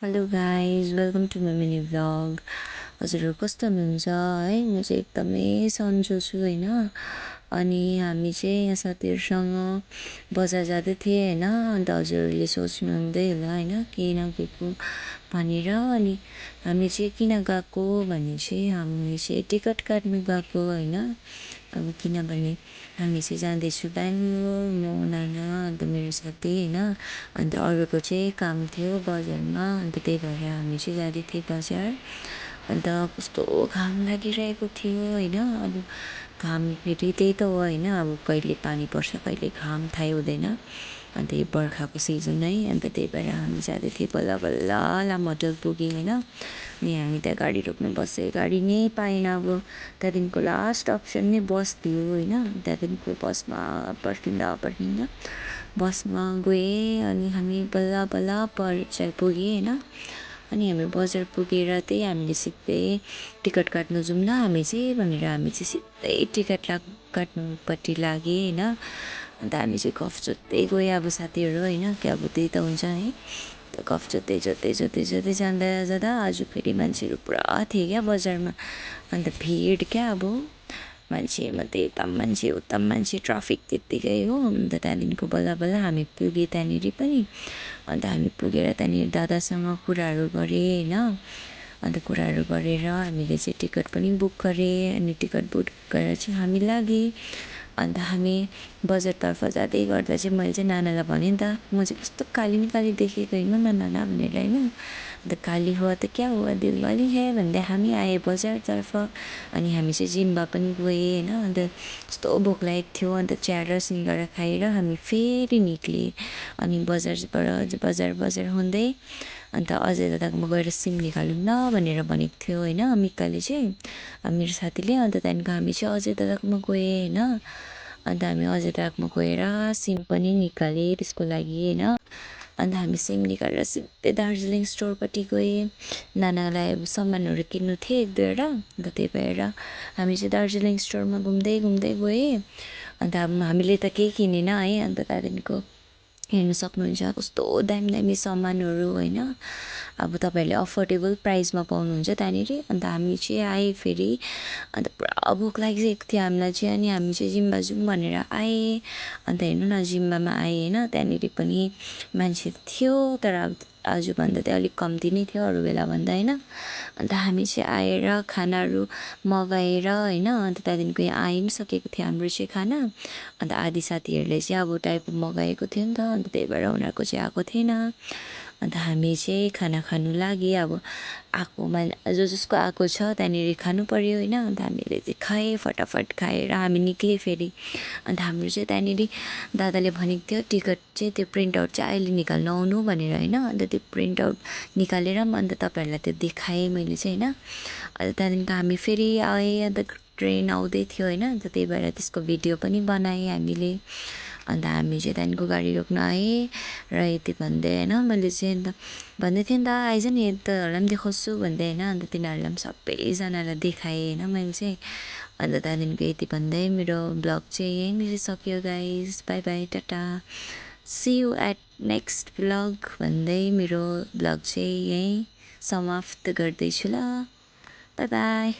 Hello guys welcome to my mini vlog. हजुरहरू कस्तो हुनुहुन्छ है? म चाहिँ एकदमै सन्चो छु होइन। अनि हामी चाहिँ यहाँ साथीहरूसँग बजार जाँदै थिएँ होइन। अन्त हजुरहरूले सोच्नुहुँदै होला होइन किन गएको भनेर। अनि हामी चाहिँ किन गएको भने चाहिँ हामी चाहिँ टिकट काट्नु गएको होइन। अब किनभने हामी चाहिँ जाँदैछु बेङ्गलोर, म नाना अन्त मेरो साथी होइन। अन्त अरूको चाहिँ काम थियो बजारमा, अन्त त्यही भएर हामी चाहिँ जाँदै थियौँ बजार। अन्त कस्तो घाम लागिरहेको थियो होइन। अब घाम फेरि त्यही त हो होइन, अब कहिले पानी पर्छ कहिले घाम थाहै हुँदैन। अन्त यो बर्खाको सिजन है, अन्त त्यही भएर हामी जाँदै थियौँ बल्ल बल्ल लामा होटल पुग्यौँ होइन। अनि हामी त्यहाँ गाडी रोक्नु बसेँ, गाडी नै पाएन। अब त्यहाँदेखिको लास्ट अप्सन नै बस थियो होइन। त्यहाँदेखिको बसमा पर्खिँदा पर्खिँदा बसमा गएँ अनि हामी बल्ल बल्ल बजार पुगेँ होइन। अनि हामी बजार पुगेर त्यही हामीले सिधै टिकट काट्नु जाउँ ल हामी चाहिँ भनेर हामी चाहिँ सिधै टिकट काट्नुपट्टि लागेँ होइन। अन्त हामी चाहिँ गफ जोत्दै गयो अब साथीहरू होइन, कि अब त्यही त हुन्छ है। गफ जोत्दै जोत्दै जोत्दै जोत्दै जाँदा जाँदा आज फेरि मान्छेहरू पुरा थिए क्या बजारमा। अन्त भिड क्या अब मान्छे मात्रै, यता पनि मान्छे उता पनि मान्छे, ट्राफिक त्यत्तिकै हो। अन्त त्यहाँदेखिको बल्ल बल्ल हामी पुगेँ त्यहाँनिर पनि। अन्त हामी पुगेर त्यहाँनिर दादासँग कुराहरू गरेँ होइन। अन्त कुराहरू गरेर हामीले चाहिँ टिकट पनि बुक गरेँ। अनि टिकट बुक गरेर चाहिँ हामी लागेँ। अन्त हामी बजारतर्फ जाँदै गर्दा चाहिँ मैले चाहिँ नानालाई भनेँ नि त, म चाहिँ कस्तो काली न काली देखेको होइन नाना भनेर होइन। अन्त काली हुआ त क्या हुआ दिल वाली है भन्दै हामी आएँ बजारतर्फ। अनि हामी चाहिँ जिम्बा पनि गएँ होइन। अन्त कस्तो भोक लागेको थियो, अन्त चिया र सिङ्गडा खाएर हामी फेरि निक्लिएँ। अनि बजारबाट बजार हुँदै अन्त अजय दादाकोमा गएर सिम निकालौँ ल भनेर भनेको थियो होइन मिकाले चाहिँ, मेरो साथीले। अन्त त्यहाँदेखिको हामी चाहिँ अजय दादाकोमा गएँ होइन। अन्त हामी अजय दादाकोमा गएर सिम पनि निकालेँ त्यसको लागि होइन। अन्त हामी सिम निकालेर सिधै दार्जिलिङ स्टोरपट्टि गएँ। नानालाई अब सामानहरू किन्नु थियो एक दुईवटा, अन्त त्यही भएर हामी चाहिँ दार्जिलिङ स्टोरमा घुम्दै घुम्दै गएँ। अन्त अब हामीले त केही किनेन है। अन्त त्यहाँदेखिको हेर्नु सक्नुहुन्छ कस्तो दामी दामी सामानहरू होइन। अब तपाईँहरूले अफोर्डेबल प्राइसमा पाउनुहुन्छ त्यहाँनिर। अन्त हामी चाहिँ आएँ फेरि। अन्त पुरा भोक लागिसकेको थियो हामीलाई चाहिँ। अनि हामी चाहिँ जिम्बा जाउँ भनेर आएँ। अन्त हेर्नु न जिम्बामा आएँ होइन, त्यहाँनिर पनि मान्छे थियो तर अब आजभन्दा चाहिँ अलिक कम्ती नै थियो अरू बेला भन्दा होइन। अन्त हामी चाहिँ आएर खानाहरू मगाएर होइन। अन्त त्यहाँदेखिको यहाँ आइ पनि सकेको थियो हाम्रो चाहिँ खाना। अन्त आधी साथीहरूले चाहिँ अब टाइपो मगाएको थियो नि त, अन्त त्यही भएर उनीहरूको चाहिँ आएको थिएन। अन्त हामी चाहिँ खाना खानु लाग्यो। अब आएकोमा जसको आएको छ त्यहाँनिर खानु पऱ्यो होइन। अन्त हामीले चाहिँ खाएँ, फटाफट खाएर हामी निक्ल्यौँ फेरि। अन्त हाम्रो चाहिँ त्यहाँनिर दादाले भनेको थियो टिकट चाहिँ त्यो प्रिन्ट आउट चाहिँ अहिले निकाल्नु आउनु भनेर होइन। अन्त त्यो प्रिन्ट आउट निकालेर पनि अन्त तपाईँहरूलाई त्यो देखाएँ मैले चाहिँ होइन। अन्त त्यहाँदेखिको हामी फेरि आएँ, अन्त ट्रेन आउँदै थियो होइन। अन्त त्यही भएर त्यसको भिडियो पनि बनाएँ हामीले। अन्त हामी चाहिँ त्यहाँदेखिको गाडी रोक्न आएँ र यति भन्दै होइन मैले चाहिँ अन्त भन्दै थिएँ नि त आइज नि तँहरूलाई पनि देखाउँछु भन्दै होइन। अन्त तिनीहरूलाई पनि सबैजनालाई देखाएँ होइन मैले चाहिँ। अन्त त्यहाँदेखिको यति भन्दै मेरो ब्लग चाहिँ यहीँनिर सक्यो guys. Bye bye tata, see you at next blog भन्दै मेरो ब्लग चाहिँ यहीँ समाप्त गर्दैछु ल। Bye by.